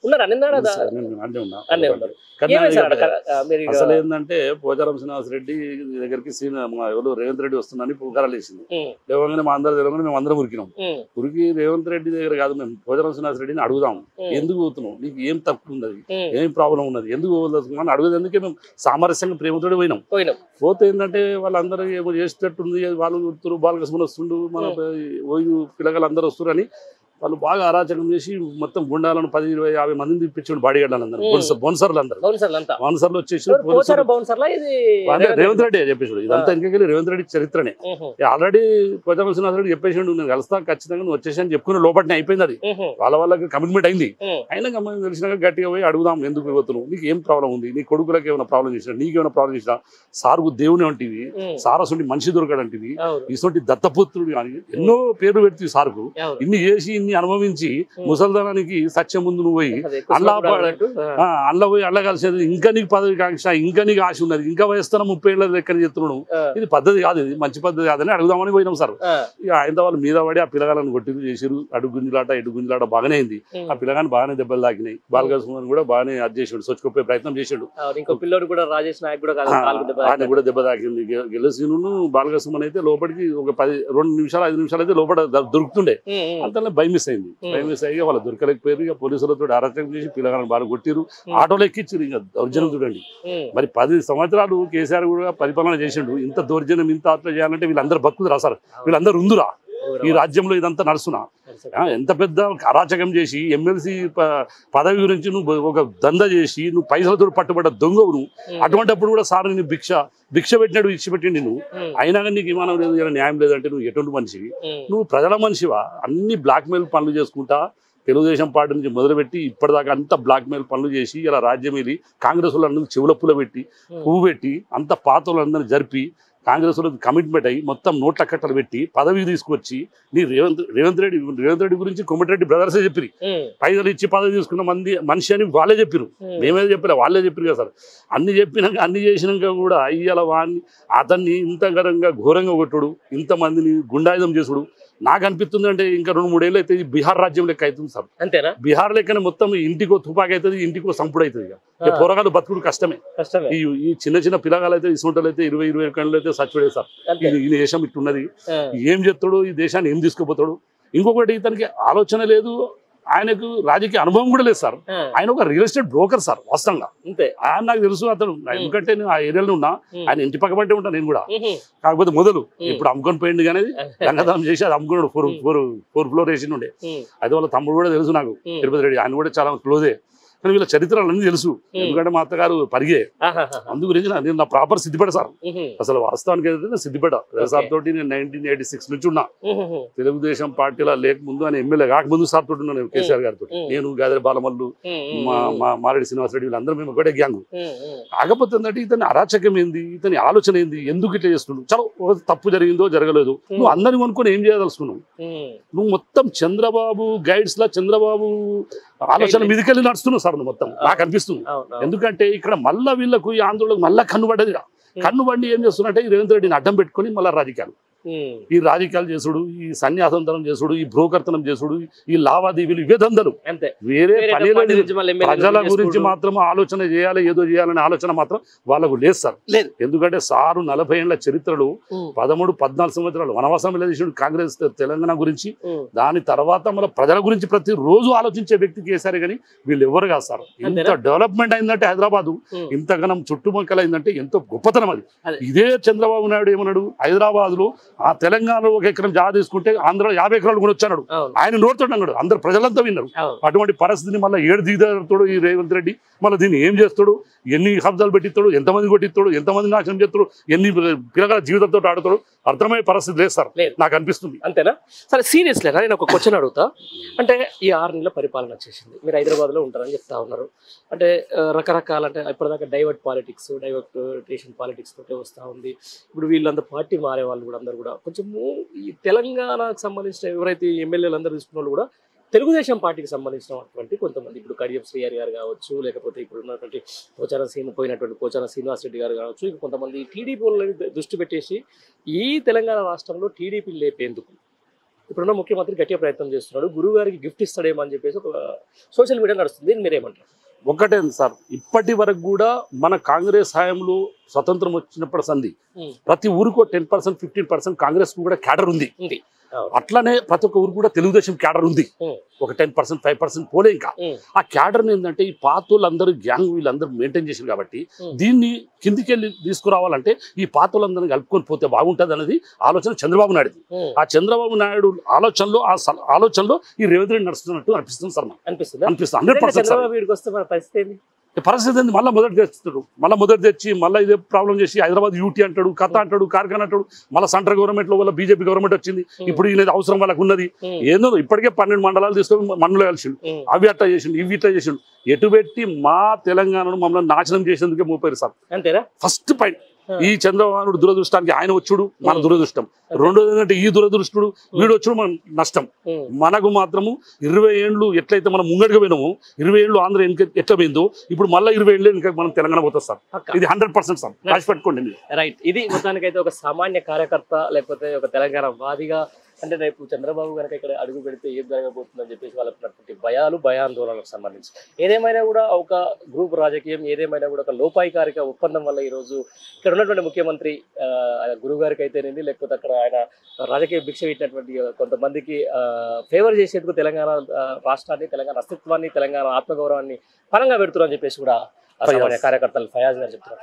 ఉన్నారా నిన్న అన్నీ ఉన్నారు. అసలు ఏంటంటే పోచారం శ్రీనివాసరెడ్డి దగ్గరికి ఎవరు రేవంత్ రెడ్డి వస్తుందని పుకారాలు వేసింది. లేవగానే మా అందరూ తెలియగానే మేము అందరం ఉరికినాం. ఉరికి రేవంత్ రెడ్డి దగ్గర కాదు, మేము పోచారం శ్రీనివాసరెడ్డిని అడుగుదాం, ఎందుకు పోతున్నాం, నీకు ఏం తప్పు ఉన్నది, ఏం ప్రాబ్లం ఉన్నది, ఎందుకు పోతున్నాం అడుగుదందుకే మేము సామరస్యంగా ప్రేమతోటి పోయినాం. పోతే ఏంటంటే వాళ్ళందరూ ఏమో చేసేటట్టుంది, వాళ్ళు గుర్తురు బాలకృష్ణ వస్తుండు, మన పిల్లగాళ్ళు అందరూ వస్తున్నారు అని వాళ్ళు బాగా అరాచకం చేసి మొత్తం గుండాలను 10, 20, 50 మందిని తెప్పించాడు. బాడీగార్డులు అందరూ బౌన్సర్లు అందరూ బౌన్సర్లు వచ్చేసి రేవంత్ రెడ్డి చెప్పేసాడు. ఇదంతా ఇంకెళ్ళి రేవంత్ రెడ్డి చరిత్రనే. ఆల్రెడీ పోచారం శ్రీనివాసరెడ్డి చెప్పేసాడు, నేను కలుస్తా ఖచ్చితంగా, నువ్వు వచ్చేసి అని చెప్పుకుని లోపలనే అయిపోయింది. అది వాళ్ళకి కమిట్మెంట్ అయింది. అయినా గమ్మ తెలిసినాక గట్టిగా పోయి అడుగుదాం, ఎందుకు పోతున్నావు, నీకు ఏం ప్రాబ్లం ఉంది, నీ కొడుకులకు ఏమైనా ప్రాబ్లం చేసినా, నీకేమైనా ప్రాబ్లం చేసినా, సార్కు దేవుని అంటివి, సారసుంటి మనిషి దొరకడంటివి, ఇటువంటి దత్తపుత్రుడు కానీ ఎన్నో పేర్లు పెడుతుంది సార్కు. ఇన్ని చేసి ఇన్ని అనుభవించి ముసల్దానానికి సత్యం ముందు నువ్వు పోయి అల్ల పోయి అల్ల కలిసేది, ఇంకా నీకు పదవి కాంక్ష, ఇంకా నీకు ఆశ ఉన్నది, ఇంకా వయస్తున్న 30 ఏళ్ళ లెక్కన చెప్తున్నాడు, ఇది పద్ధతి కాదు, ఇది మంచి పద్ధతి కాదని అడుగుదామని పోయినాం సార్. ఇక ఆయన వాళ్ళు మీద పడి ఆ పిల్లగాలను కొట్టింది చేసారు. అడుగు గుంజులాట ఎడు గుంజులాట బాగానే అయింది. ఆ పిల్లగాని బాగానే దెబ్బలు తాకినాయి. బాలకృష్ణ కూడా బాగానే అది చేసాడు, సొచ్చుకొప్పే ప్రయత్నం చేసాడు. ఆయన కూడా దెబ్బ తాకింది. గెలసీను బాలకృష్ణ అయితే లోపలికి ఒక 2 నిమిషాలు 5 నిమిషాలు అయితే లోపల దొరుకుతుండే. అంతలో భయం మిస్ అయింది. భయం మిస్ అయ్యి వాళ్ళు దొరకలేకపోయారు. ఇక పోలీసులతో అరాచకం చేసి పిల్లగాలను బాగా కొట్టిరు, ఆటోలో ఎక్కించారు. ఇంకా దౌర్జన్యం చూడండి. మరి 10 సంవత్సరాలు కేసీఆర్ కూడా పరిపాలన చేసిండు. ఇంత దౌర్జన్యం ఇంత ఆత్మ చేయాలంటే వీళ్ళందరూ భక్తులు రాసారు, వీళ్ళందరూ ఉందురా ఈ రాజ్యంలో ఇదంతా నడుస్తున్నా. ఎంత పెద్ద అరాచకం చేసి ఎమ్మెల్సీ పదవి గురించి నువ్వు ఒక దంద చేసి నువ్వు పైసలతో పట్టుబడ్డ దొంగవు నువ్వు. అటువంటిప్పుడు కూడా సార్ నేను భిక్ష పెట్టినాడు, ఇచ్చిపెట్టిండి నువ్వు. అయినా కానీ నీకు విమానం లేదు, న్యాయం లేదంటే నువ్వు ఎటువంటి మనిషివి, నువ్వు ప్రజల మనిషివా? అన్ని బ్లాక్మెయిల్ పనులు చేసుకుంటా తెలుగుదేశం పార్టీ నుంచి మొదలుపెట్టి ఇప్పటిదాకా అంత బ్లాక్మెయిల్ పనులు చేసి ఇలా రాజ్యం వెళ్ళి కాంగ్రెస్ వాళ్ళందరూ చెవుల పూల పెట్టి పువ్వు పెట్టి అంత పాత వాళ్ళందరినీ జరిపి కాంగ్రెస్ వాళ్ళకి కమిట్మెంట్ అయ్యి మొత్తం నోట్ల కట్టలు పెట్టి పదవి తీసుకొచ్చి నీ రేవంత్ రెడ్డి గురించి కోమటిరెడ్డి బ్రదర్సే చెప్పిరి, పైసలు ఇచ్చి పదవి తీసుకున్న మనిషి అని వాళ్ళే చెప్పిరు, మేమేది చెప్పలే వాళ్ళే చెప్పిరు కదా సార్. అన్ని చెప్పినాక అన్ని చేసినాక కూడా అయ్యాల వాడిని అతన్ని ఇంత ఘోరంగా కొట్టుడు, ఇంతమందిని గుండాయుధం చేసుడు నాకు అనిపిస్తుంది. అంటే ఇంకా 2-3 ఏళ్ళు అయితే బీహార్ రాజ్యం లెక్క అవుతుంది సార్. అంతేనా? బీహార్ లెక్కనే మొత్తం ఇంటికో తుపాకి అవుతుంది, ఇంటికో సంపుడు అవుతుంది. ఇక పోరగాలు బతుకుడు కష్టమే. ఈ చిన్న పిల్లగాలు అయితే ఇసుంటలు అయితే 20-21 కళ్ళు అయితే సచ్చుడే సార్. ఈ దేశం ఇట్టున్నది, ఏం చెప్తాడు, ఈ దేశాన్ని ఏం తీసుకుపోతాడు. ఇంకొకటి ఇతనికి ఆలోచన లేదు, ఆయనకు రాజకీయ అనుభవం కూడా లేదు సార్. ఆయన ఒక రియల్ ఎస్టేట్ బ్రోకర్ సార్ వాస్తవంగా. ఆయన నాకు తెలుసు అతను, ఎందుకంటే నేను ఆ ఏరియాలో ఉన్నా, ఆయన ఇంటి పక్క పట్టే ఉంటాను నేను కూడా. కాకపోతే మొదలు ఇప్పుడు అమ్ముకొని పోయింది కానీ రంగదానం చేసి అది అమ్ముకున్నాడు. 4 ఫ్లోర్ వేసి ఉండే. అది వాళ్ళ తమ్ముడు కూడా తెలుసు నాకు, తిరుపతి రెడ్డి, ఆయన కూడా చాలా క్లోజే. కానీ వీళ్ళ చరిత్రలు అన్నీ తెలుసు, ఎందుకంటే మా అత్తగారు పరిగే. అందు గురించి నేను నా ప్రాపర్ సిద్దిపేట సార్. అసలు వాస్తవానికి అయితే సిద్దిపేట సార్ తోటి నేను 1986 నుంచి ఉన్నా. తెలుగుదేశం పార్టీలో లేకముందు ఆయన ఎమ్మెల్యే కాకముందు సార్ తోటి ఉన్నాను, కేసీఆర్ గారితో. నేను గాదరి బాలమల్లు, మారెడ్డి శ్రీనివాసరెడ్డి, వీళ్ళందరూ మేము ఒకటే గ్యాంగ్. కాకపోతే ఏంటంటే ఇతని అరాచకం ఏంది, ఇతని ఆలోచన ఏంది, ఎందుకు ఇట్లా చేస్తున్నావు, చలో ఒక తప్పు జరిగిందో జరగలేదు, నువ్వు అందరిని కొనుక్కొని ఏం చేయదలుచుకున్నావు? నువ్వు మొత్తం చంద్రబాబు గైడ్స్ లా చంద్రబాబు ఆలోచన మీదకెళ్ళి నడుస్తున్నావు సార్ మొత్తం, నాకు అనిపిస్తుంది. ఎందుకంటే ఇక్కడ మళ్ళా వీళ్ళకు ఈ ఆందోళనకు మళ్ళా కన్నుబడ్డది. కన్నుబండి ఏం చేస్తున్నట్టే ఈ రేవంత్ రెడ్డిని అడ్డం పెట్టుకుని మళ్ళా రాజకీయాలు, ఈ రాజకీయాలు చేసుడు, ఈ సన్యాసంతరం చేసుడు, ఈ బ్రోకర్తనం చేసుడు, ఈ లావాదేవీలు, ఇవే దందలు. వేరే పని ప్రజల గురించి మాత్రం ఆలోచన చేయాలి, ఏదో చేయాలనే ఆలోచన మాత్రం వాళ్ళకు లేదు సార్. ఎందుకంటే సారు 40 ఏళ్ల చరిత్రలో 13-14 సంవత్సరాలు వనవాసం వెళ్ళేసాడు కాంగ్రెస్ తెలంగాణ గురించి. దాని తర్వాత మన ప్రజల గురించి ప్రతిరోజు ఆలోచించే వ్యక్తి కేసీఆర్. కానీ వీళ్ళు ఎవరు కాదు సార్. ఇంత డెవలప్మెంట్ అయిందంటే హైదరాబాద్, ఇంతగానం చుట్టుముక్కలు అయిందంటే ఎంతో గొప్పతనం అది. ఇదే చంద్రబాబు నాయుడు ఏమన్నాడు, హైదరాబాద్ లో ఆ తెలంగాణలో 1 ఎకరం జాగా తీసుకుంటే ఆంధ్రలో 50 ఎకరాలు కూడా వచ్చాడు, ఆయన నోడుతాడు అన్నాడు. అందరు ప్రజలంతా విన్నారు. అటువంటి పరిస్థితిని మళ్ళీ ఏడు దిగుతాడు ఈ రేవంత్ రెడ్డి. మళ్ళీ దీన్ని ఏం చేస్తాడు, ఎన్ని కబ్జాలు పెట్టిస్తాడు, ఎంతమంది కొట్టిస్తాడు, ఎంతమంది నాశనం చేస్తాడు, ఎన్ని పిల్లల జీవితంతో ఆడుతాడు, అర్థమయ్యే పరిస్థితి లేదు సార్ నాకు అనిపిస్తుంది. అంతేనా? సరే సీరియస్లీ నేను ఒక క్వశ్చన్ అడుగుతా. అంటే ఈ 6 నెలల పరిపాలన వచ్చేసింది, మీరు హైదరాబాద్లో ఉంటారని చెప్తా ఉన్నారు. అంటే రకరకాల, అంటే ఇప్పటిదాకా డైవర్టేషన్ పాలిటిక్స్ తోటే వస్తూ ఉంది. ఇప్పుడు వీళ్ళందరూ పార్టీ మారే వాళ్ళు కూడా అందరూ కూడా కొంచెము ఈ తెలంగాణకు సంబంధించిన ఎవరైతే ఎమ్మెల్యేలు అందరూ తీసుకున్న వాళ్ళు కూడా తెలుగుదేశం పార్టీకి సంబంధించినటువంటి కొంతమంది, ఇప్పుడు కడియం శ్రీహరి గారు కావచ్చు, లేకపోతే ఇప్పుడు ఉన్నటువంటి పోచారం శ్రీనివాస్ రెడ్డి గారు కావచ్చు, ఇంకా కొంతమంది టీడీపీ వాళ్ళని దృష్టి పెట్టేసి ఈ తెలంగాణ రాష్ట్రంలో టీడీపీ లేపేందుకు ఇప్పుడున్న ముఖ్యమంత్రి గట్టిగా ప్రయత్నం చేస్తున్నాడు, గురువు గారికి గిఫ్ట్ ఇస్తాడేమో అని చెప్పేసి ఒక సోషల్ మీడియా నడుస్తుంది. దీన్ని మీరేమంటారు? ఒకటే సార్, ఇప్పటి వరకు కూడా మన కాంగ్రెస్ హయాంలో స్వతంత్రం వచ్చినప్పటి సంది ప్రతి ఊరికో 10% 15% కాంగ్రెస్ కూడా క్యాడర్ ఉంది. అట్లనే ప్రతి ఒక్క ఊరు కూడా తెలుగుదేశం క్యాడర్ ఉంది. ఒక 10% 5% పోలే. ఇంకా ఆ క్యాడర్ ఏంటంటే ఈ పాతోళ్ళందరూ గ్యాంగ్ వీళ్ళందరూ మెయింటైన్ చేశారు కాబట్టి దీన్ని కిందికి వెళ్ళి తీసుకురావాలంటే ఈ పాతోళ్ళందరినీ కలుపుకొని పోతే బాగుంటుంది అనేది ఆలోచన చంద్రబాబు నాయుడు. ఆ చంద్రబాబు నాయుడు ఆలోచనలో ఈ రేవంత్ రెడ్డి నడుస్తున్నట్టు అనిపిస్తుంది సార్. అనిపిస్తుంది 100%. పరిస్థితి ఏంది, మళ్ళీ మొదటి తెచ్చి మళ్ళీ ఇదే ప్రాబ్లం చేసి హైదరాబాద్ యూటీ అంటాడు, కథ అంటాడు, కార్ఖానా అంటాడు. మళ్ళీ సెంట్రల్ గవర్నమెంట్ లో వల్ల బీజేపీ గవర్నమెంట్ వచ్చింది. ఇప్పుడు ఈయన అవసరం వాళ్ళకు ఉన్నది ఏందో. ఇప్పటికే 12 మండలాలు తీసుకొని మన్నులో కలిసిండు. అవి అట్లా చేసిండు, ఇవి ఇట్లా చేసిండు. ఎటు పెట్టి మా తెలంగాణను మమ్మల్ని నాశనం చేసేందుకే మోపారు సార్. అంతేనా? ఫస్ట్ పాయింట్ ఈ చంద్రబాబు దురదృష్టానికి ఆయన వచ్చుడు మన దురదృష్టం. రెండోది ఏంటంటే ఈ దురదృష్టుడు వీడు వచ్చుడు మన నష్టం. మనకు మాత్రము 20 ఏళ్ళు ఎట్లయితే మనం ముంగడిగా పోయినామో 20 ఏళ్ళు ఆంధ్ర ఎట్లా పోయిందో ఇప్పుడు మళ్ళీ 20 ఏళ్ళు ఇంకా మనం తెలంగాణ పోతుంది సార్. ఇది 100% సార్, రాసి పెట్టుకోండి. రైట్. ఇది మొత్తానికైతే ఒక సామాన్య కార్యకర్త లేకపోతే ఒక తెలంగాణ వాదిగా, అంటే రేపు చంద్రబాబు కనుక ఇక్కడ అడుగు పెడితే ఏం జరగబోతుందని చెప్పేసి వాళ్ళకున్నటువంటి భయాందోళనలకు సంబంధించి ఏదేమైనా కూడా ఒక గ్రూప్ రాజకీయం, ఏదేమైనా కూడా ఒక లోపాయికారిక ఒప్పందం వల్ల ఈరోజు ఇక్కడ ఉన్నటువంటి ముఖ్యమంత్రి గురువు గారికి అయితేనేది, లేకపోతే అక్కడ ఆయన రాజకీయ భిక్ష పెట్టినటువంటి కొంతమందికి ఫేవర్ చేసేందుకు తెలంగాణ రాష్ట్రాన్ని, తెలంగాణ అస్తిత్వాన్ని, తెలంగాణ ఆత్మగౌరవాన్ని పరంగా పెడుతున్నారని చెప్పేసి కూడా కార్యకర్తలు ఫయాజ్ గారు చెప్తున్నారు.